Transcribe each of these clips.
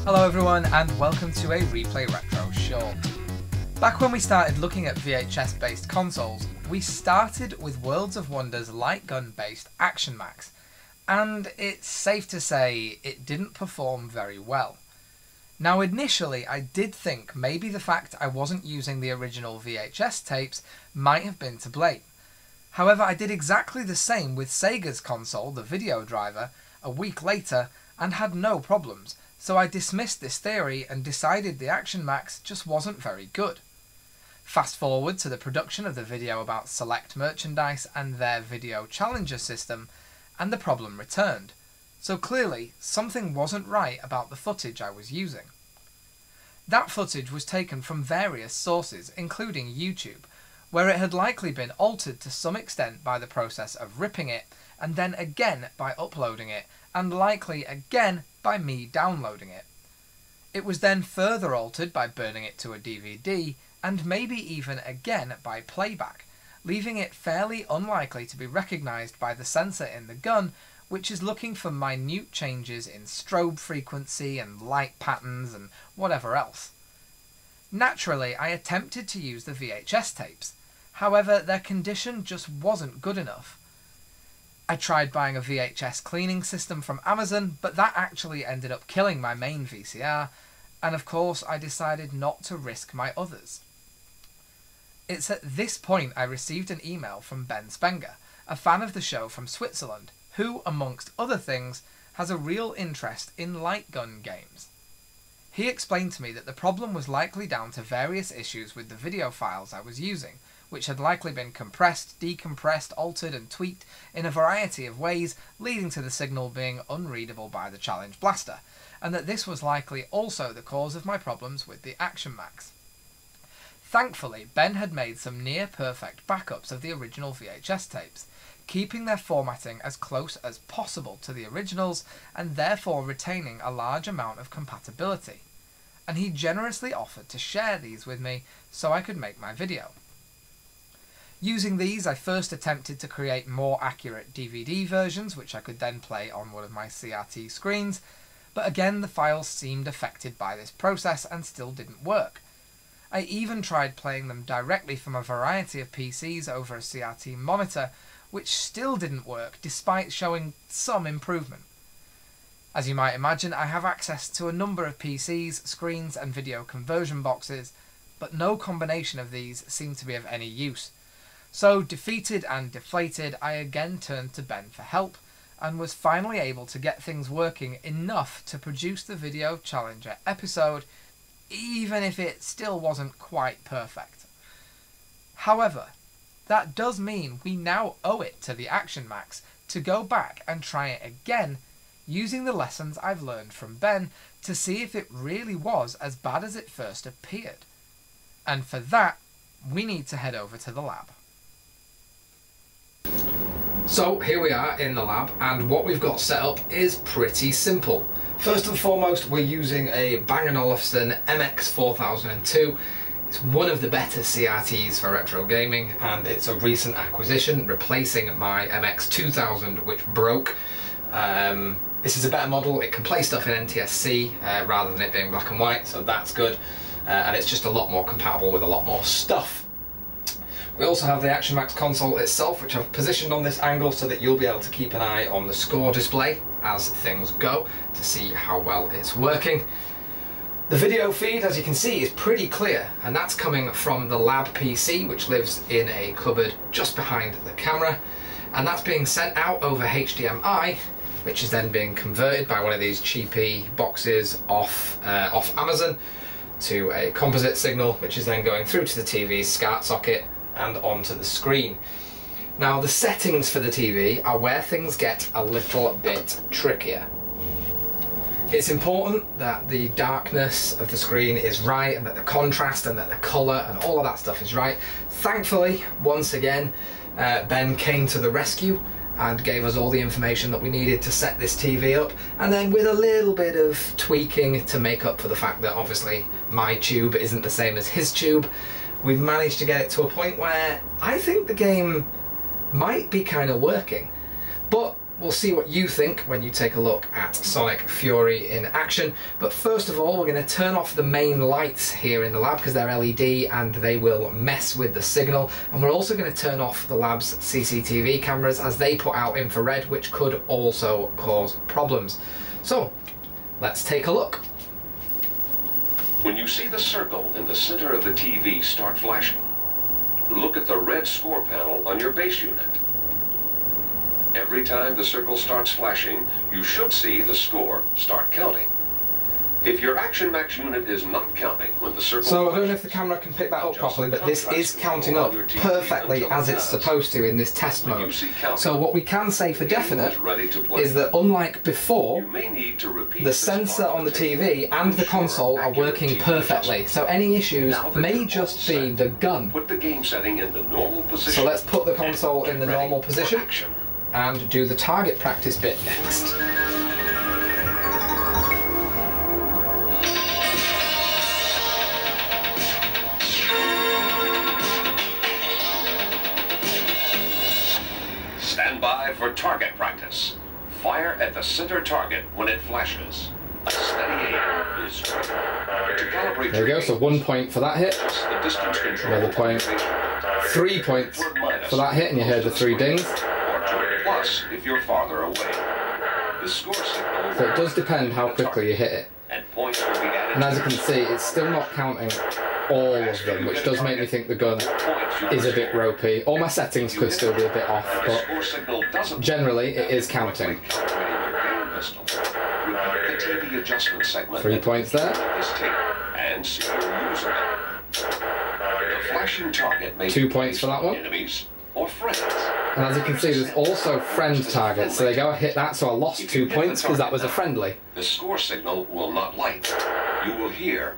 Hello everyone and welcome to a Replay Retro short. Back when we started looking at VHS based consoles, we started with Worlds of Wonder's light gun based Action Max, and it's safe to say it didn't perform very well. Now initially I did think maybe the fact I wasn't using the original VHS tapes might have been to blame. However, I did exactly the same with Sega's console, the Video Driver, a week later and had no problems, so I dismissed this theory and decided the Action Max just wasn't very good. Fast forward to the production of the video about Select Merchandise and their Video Challenger system, and the problem returned. So clearly, something wasn't right about the footage I was using. That footage was taken from various sources, including YouTube, where it had likely been altered to some extent by the process of ripping it, and then again by uploading it, and likely again by me downloading it. It was then further altered by burning it to a DVD, and maybe even again by playback, leaving it fairly unlikely to be recognised by the sensor in the gun, which is looking for minute changes in strobe frequency and light patterns and whatever else. Naturally, I attempted to use the VHS tapes, however their condition just wasn't good enough. I tried buying a VHS cleaning system from Amazon, but that actually ended up killing my main VCR, and of course I decided not to risk my others. It's at this point I received an email from Ben Spenger, a fan of the show from Switzerland, who, amongst other things, has a real interest in light gun games. He explained to me that the problem was likely down to various issues with the video files I was using, which had likely been compressed, decompressed, altered and tweaked in a variety of ways, leading to the signal being unreadable by the Challenge Blaster, and that this was likely also the cause of my problems with the Action Max. Thankfully, Ben had made some near-perfect backups of the original VHS tapes, keeping their formatting as close as possible to the originals and therefore retaining a large amount of compatibility, and he generously offered to share these with me so I could make my video. Using these, I first attempted to create more accurate DVD versions, which I could then play on one of my CRT screens, but again the files seemed affected by this process and still didn't work. I even tried playing them directly from a variety of PCs over a CRT monitor, which still didn't work despite showing some improvement. As you might imagine, I have access to a number of PCs, screens and video conversion boxes, but no combination of these seemed to be of any use. So, defeated and deflated, I again turned to Ben for help, and was finally able to get things working enough to produce the Video Challenger episode, even if it still wasn't quite perfect. However, that does mean we now owe it to the Action Max to go back and try it again, using the lessons I've learned from Ben to see if it really was as bad as it first appeared. And for that, we need to head over to the lab. So here we are in the lab, and what we've got set up is pretty simple. First and foremost, we're using a Bang & Olufsen MX4002. It's one of the better CRTs for retro gaming, and it's a recent acquisition, replacing my MX2000, which broke. This is a better model. It can play stuff in NTSC rather than it being black and white, so that's good. And it's just a lot more compatible with a lot more stuff. We also have the Action Max console itself, which I've positioned on this angle so that you'll be able to keep an eye on the score display as things go to see how well it's working. The video feed, as you can see, is pretty clear, and that's coming from the lab PC, which lives in a cupboard just behind the camera, and that's being sent out over HDMI, which is then being converted by one of these cheapy boxes off Amazon to a composite signal, which is then going through to the TV's SCART socket and onto the screen. Now, the settings for the TV are where things get a little bit trickier. It's important that the darkness of the screen is right, and that the contrast and that the colour and all of that stuff is right. Thankfully, once again, Ben came to the rescue and gave us all the information that we needed to set this TV up, and then with a little bit of tweaking to make up for the fact that obviously my tube isn't the same as his tube, we've managed to get it to a point where I think the game might be kind of working. But we'll see what you think when you take a look at Sonic Fury in action. But first of all, we're going to turn off the main lights here in the lab because they're LED and they will mess with the signal. And we're also going to turn off the lab's CCTV cameras as they put out infrared, which could also cause problems. So, let's take a look. When you see the circle in the center of the TV start flashing, look at the red score panel on your base unit. Every time the circle starts flashing, you should see the score start counting. If your Action Max unit is not counting when the circle So I don't know if the camera can pick that up properly, but this is counting up perfectly as it's supposed to in this test mode. So what we can say for definite is that unlike before, the sensor on the TV and the console are working perfectly. So any issues may just be the gun. Put the game setting in the normal position. So let's put the console in the normal position and do the target practice bit next. Stand by for target practice. Fire at the center target when it flashes. A steady aim is good. To calibrate there we go, so 1 point for that hit. the distance control. Another point. 3 points for that hit, and you heard the 3 dings. Or to plus if you're farther away. The score signal. So it does depend how quickly you hit it. And points will be added. And as you can see, it's still not counting all of them, which does make me think the gun is a bit ropey. All my settings could still be a bit off, but generally it is counting. 3 points there. And see your user. The flashing target may 2 points for that one. Enemies or friends. And as you can see, there's also friend targets. So there you go, I hit that, so I lost 2 points because that was a friendly. The score signal will not light. You will hear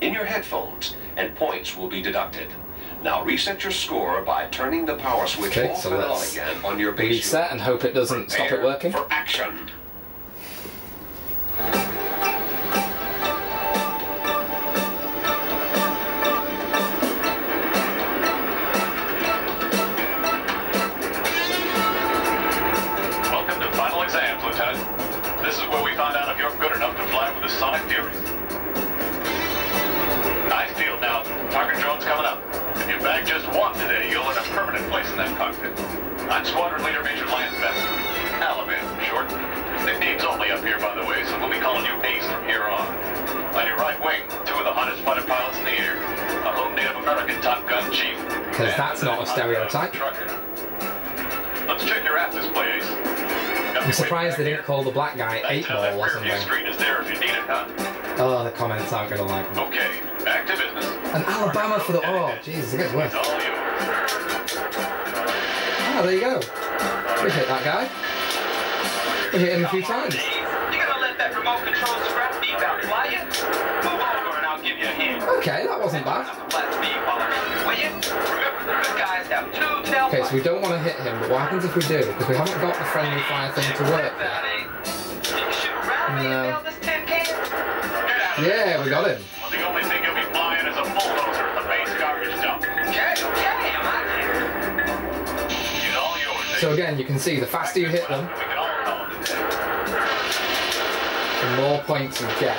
in your headphones, and points will be deducted. Now reset your score by turning the power switch off and on again on your base. Reset and hope it doesn't stop it working. For action. Welcome to final exams, Lieutenant. This is where we find out if you're good enough to fly with the Sonic Fury. Nice deal. Now, target drone's coming up. If you bag just one today, you'll earn a permanent place in that cockpit. I'm Squadron Leader Major Lance Benson. Alabama, for short. Nickname's only up here, by the way, so we'll be calling you Ace from here on. On your right wing, 2 of the hottest fighter pilots in the air. A home Native American Top Gun chief. Because that's not a stereotype. Let's check your app display, Ace. I'm surprised they didn't call the black guy 8-ball or something. Screen is there if you need it, huh? Oh, the comments aren't going to like me. Okay, back to business. And Alabama for the... Oh, Jesus, it gets worse. It's all yours. Ah, there you go. We hit that guy. We hit him a few times. You're gonna let that remote control scrap beef out, fly you? Move over and I'll give you a hint. Okay, that wasn't bad. Flat speed quality, will you? Remember, the good guys have 2 tailpipes. Okay, so we don't want to hit him, but what happens if we do? Because we haven't got the friendly fire thing to work yet. You can shoot around me and nail this tin can? Yeah, we got him. Well, the only thing you'll be flying is a bulldozer at the base garbage dump. Okay, I'm out here. It's all yours. So again, you can see the faster you hit them, We can all call it a day. the more points you get.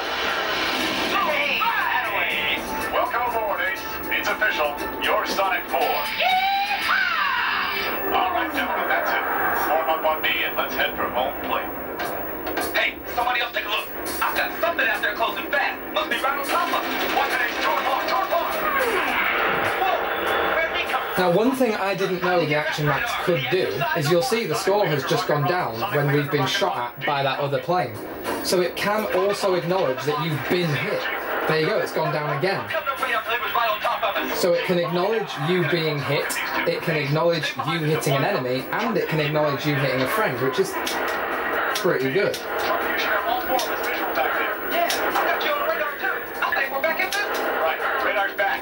Welcome aboard, Ace. It's official. You're Sonic 4. All right, gentlemen, that's it. Form up on me and let's head for home plate. Hey, somebody else take a look. I've got something out there closing fast. Must be right on top of us. Watch it, Ace. Toward bar. Whoa, where'd he come from? Now, one thing I didn't know the Action Max could do is you'll see the score has just gone down when we've been shot at by that other plane. So it can also acknowledge that you've been hit. There you go, it's gone down again. So it can acknowledge you being hit, it can acknowledge you hitting an enemy, and it can acknowledge you hitting a friend, which is pretty good. You should have all 4 of us visual back there. Yeah, I got you on the radar too. I think we're back in business. Right, radar's back.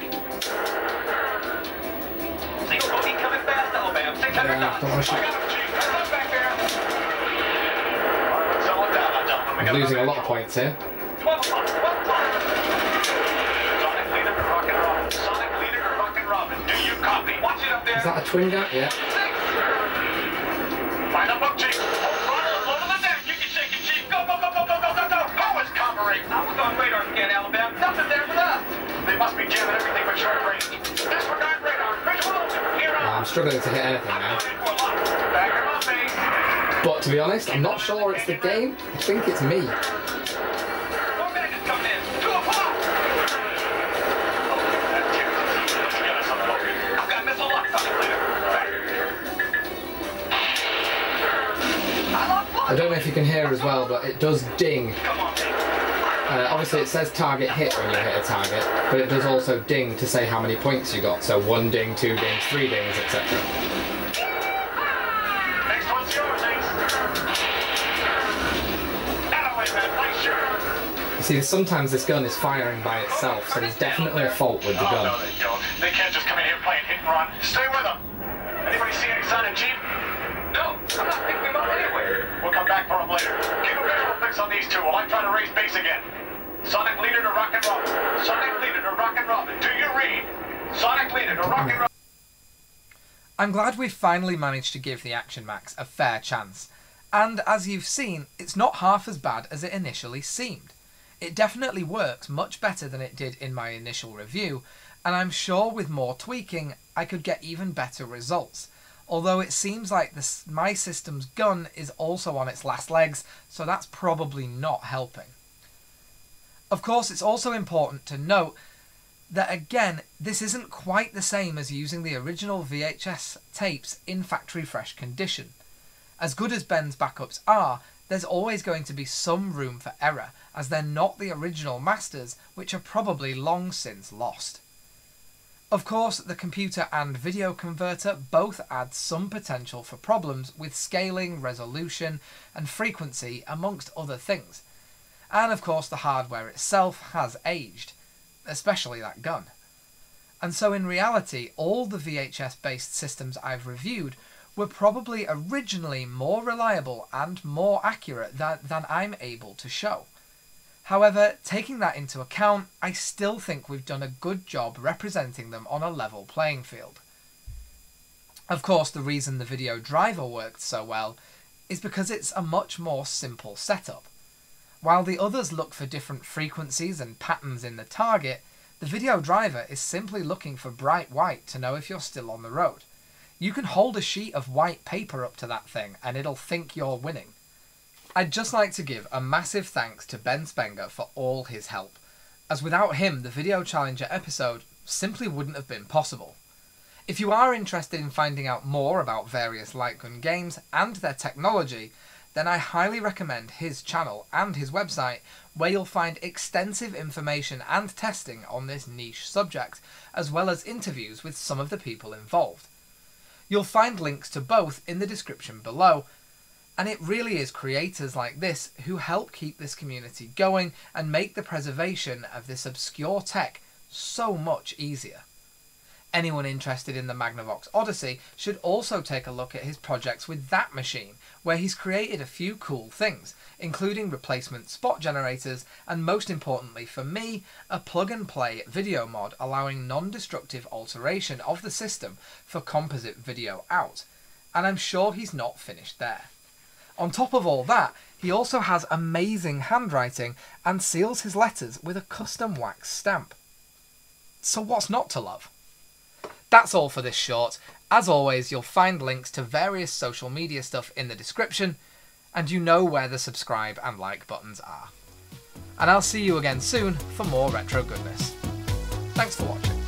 Single bogey coming fast, Alabama. 600 knots. Don't want to I shoot. got him, Chief. Heads up back there. All right, let's settle it down now, gentlemen. We got I'm losing a another lot of points here. 12 o'clock. Sonic Leader to Rockin' Robin. Sonic Leader to Rockin' Robin. Do you copy? Watch it up there. Is that a twin gap? Yeah. 6. Line up, Chief. Hold great. I was on radar scan, Alabama. Nothing there but us. They must be jamming everything but short range. Disregard radar. Visual. Here on. I'm struggling to hit anything now. Back in my face. But to be honest, I'm not sure it's the game. I think it's me. More bandits coming in. 2 o'clock. I've got missile lock something later. I don't know if you can hear as well, but it does ding. Come on, baby. Obviously it says target hit when you hit a target, but it does also ding to say how many points you got. So 1 ding, 2 dings, 3 dings, etc. Next one's yours, Ace. That way, man. Nice shot. You see, sometimes this gun is firing by itself, so there's definitely a fault with the Oh, gun. no, they don't. They can't just come in here playing hit and run. Stay with them. Anybody see any sign of Jeep? No, I'm not picking him up anyway. We'll come back for him later. Keep a visual fix on these two while I try to raise base again. Sonic leader to Rock and Robin. Sonic leader to Rock and Robin. Do you read? Sonic leader to Rock and Robin. I'm glad we've finally managed to give the Action Max a fair chance. And as you've seen, it's not half as bad as it initially seemed. It definitely works much better than it did in my initial review, and I'm sure with more tweaking I could get even better results. Although it seems like my system's gun is also on its last legs, so that's probably not helping. Of course, it's also important to note that again, this isn't quite the same as using the original VHS tapes in factory fresh condition. As good as Ben's backups are, there's always going to be some room for error, as they're not the original masters, which are probably long since lost. Of course, the computer and video converter both add some potential for problems with scaling, resolution, and frequency, amongst other things. And of course, the hardware itself has aged, especially that gun. And so in reality, all the VHS-based systems I've reviewed were probably originally more reliable and more accurate than I'm able to show. However, taking that into account, I still think we've done a good job representing them on a level playing field. Of course, the reason the video driver worked so well is because it's a much more simple setup. While the others look for different frequencies and patterns in the target, the video driver is simply looking for bright white to know if you're still on the road. You can hold a sheet of white paper up to that thing and it'll think you're winning. I'd just like to give a massive thanks to Ben Spenger for all his help, as without him the Video Challenger episode simply wouldn't have been possible. If you are interested in finding out more about various light gun games and their technology, then I highly recommend his channel and his website, where you'll find extensive information and testing on this niche subject, as well as interviews with some of the people involved. You'll find links to both in the description below, and it really is creators like this who help keep this community going and make the preservation of this obscure tech so much easier. Anyone interested in the Magnavox Odyssey should also take a look at his projects with that machine, where he's created a few cool things, including replacement spot generators and, most importantly for me, a plug-and-play video mod allowing non-destructive alteration of the system for composite video out. And I'm sure he's not finished there. On top of all that, he also has amazing handwriting and seals his letters with a custom wax stamp. So what's not to love? That's all for this short. As always, you'll find links to various social media stuff in the description, and you know where the subscribe and like buttons are. And I'll see you again soon for more retro goodness. Thanks for watching.